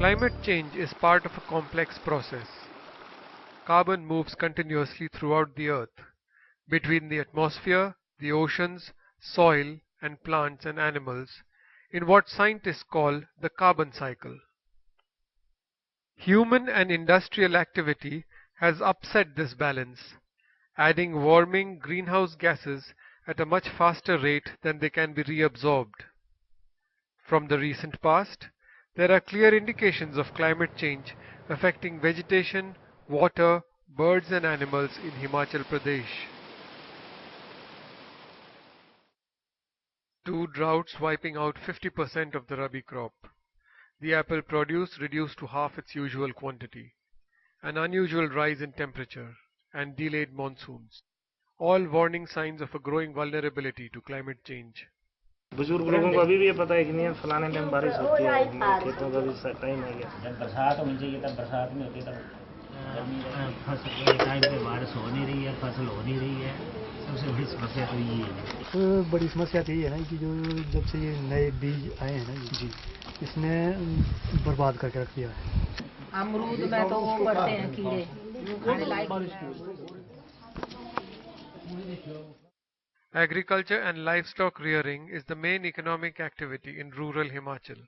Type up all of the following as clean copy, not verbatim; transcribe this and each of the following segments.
Climate change is part of a complex process. Carbon moves continuously throughout the Earth, between the atmosphere, the oceans, soil, and plants and animals, in what scientists call the carbon cycle. Human and industrial activity has upset this balance, adding warming greenhouse gases at a much faster rate than they can be reabsorbed. From the recent past, there are clear indications of climate change affecting vegetation, water, birds and animals in Himachal Pradesh. Two droughts wiping out 50% of the Rabi crop. The apple produce reduced to half its usual quantity. An unusual rise in temperature, and delayed monsoons. All warning signs of a growing vulnerability to climate change. बुजुर्ग लोगों को अभी भी ये पता है कि नहीं है फलाने टाइम बारिश होती है खेतों का भी टाइम आ गया जब बरसात होनी चाहिए तब बरसात नहीं होती तब फसल टाइम पे बारिश हो नहीं रही है फसल हो नहीं रही है सबसे बड़ी समस्या तो ये है बड़ी समस्या तो ये है ना कि जो जब से ये नए बीज आए हैं ना जी इसने बर्बाद करके रख दिया है अमरूद में तो वो पड़ते हैं कीड़े खाने लायक Agriculture and livestock rearing is the main economic activity in rural Himachal.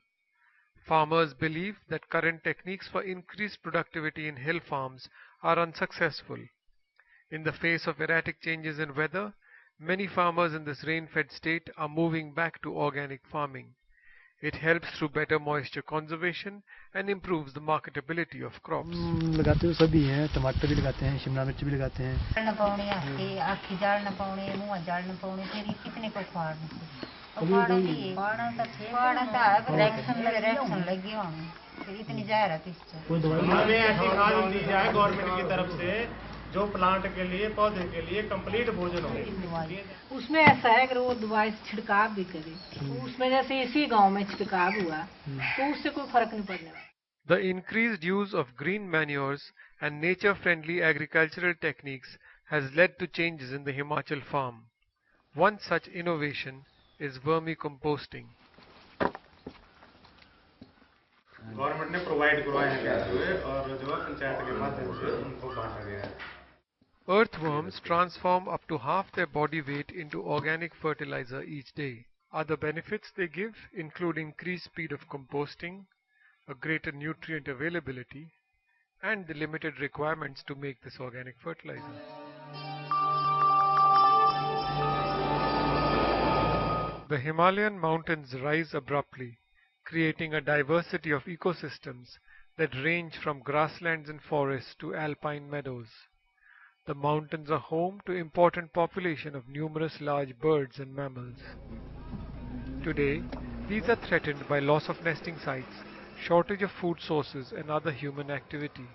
Farmers believe that current techniques for increased productivity in hill farms are unsuccessful. In the face of erratic changes in weather, many farmers in this rain-fed state are moving back to organic farming. It helps through better moisture conservation and improves the marketability of crops. लगाते तो सभी हैं टमाटर भी लगाते हैं शिमला मिर्च भी लगाते हैं आखी जाल न पाउने मुंह जाल न पाउने तेरी कितने को फाड़ रिएक्शन लगी होंगे फिर इतनी जायरात हमें ऐसी खाद दी जाए गवर्नमेंट की तरफ से जो प्लांट के लिए पौधे के लिए कंप्लीट भोजन हो उसमें ऐसा है कि वो दवाई छिड़काव भी करे उसमें जैसे इसी गांव में छिड़काव हुआ तो उससे कोई फर्क नहीं पड़ने वाला The increased use of green manures and nature-friendly agricultural techniques has led to changes in the Himachal farm. One such innovation is vermicomposting. Government ने प्रोवाइड करवाए हैं और जो है पंचायत के माध्यम से उनको बांटा गया है Earthworms transform up to half their body weight into organic fertilizer each day. Other benefits they give include increased speed of composting, a greater nutrient availability, and the limited requirements to make this organic fertilizer. The Himalayan mountains rise abruptly, creating a diversity of ecosystems that range from grasslands and forests to alpine meadows. The mountains are home to important population of numerous large birds and mammals. Today, these are threatened by loss of nesting sites, shortage of food sources and other human activity.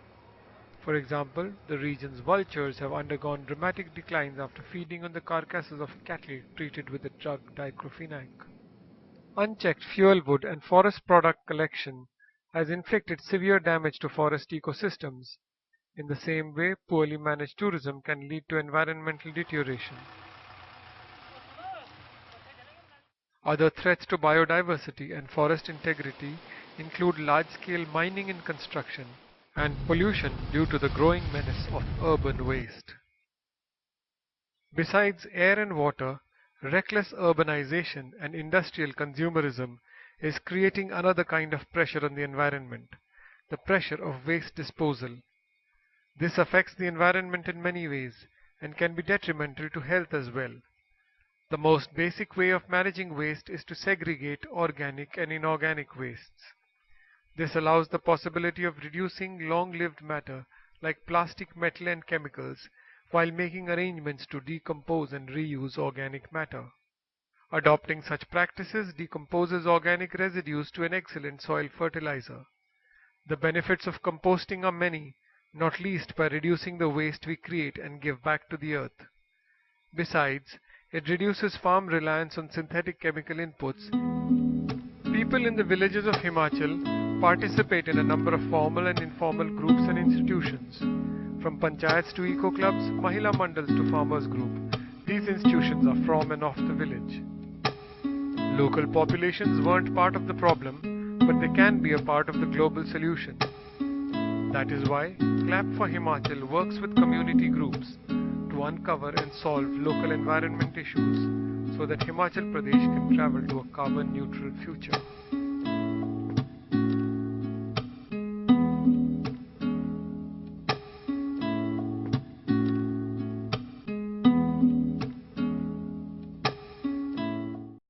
For example, the region's vultures have undergone dramatic declines after feeding on the carcasses of cattle treated with the drug diclofenac. Unchecked fuel wood and forest product collection has inflicted severe damage to forest ecosystems. In the same way, poorly managed tourism can lead to environmental deterioration. Other threats to biodiversity and forest integrity include large-scale mining and construction, and pollution due to the growing menace of urban waste. Besides air and water, reckless urbanization and industrial consumerism is creating another kind of pressure on the environment, the pressure of waste disposal. This affects the environment in many ways and can be detrimental to health as well. The most basic way of managing waste is to segregate organic and inorganic wastes. This allows the possibility of reducing long-lived matter like plastic, metal and chemicals while making arrangements to decompose and reuse organic matter. Adopting such practices decomposes organic residues to an excellent soil fertilizer. The benefits of composting are many, not least by reducing the waste we create and give back to the earth. Besides, it reduces farm reliance on synthetic chemical inputs. People in the villages of Himachal participate in a number of formal and informal groups and institutions. From panchayats to eco-clubs, Mahila Mandals to farmers group, these institutions are from and of the village. Local populations weren't part of the problem, but they can be a part of the global solution. That is why Clap for Himachal works with community groups to uncover and solve local environment issues so that Himachal Pradesh can travel to a carbon neutral future.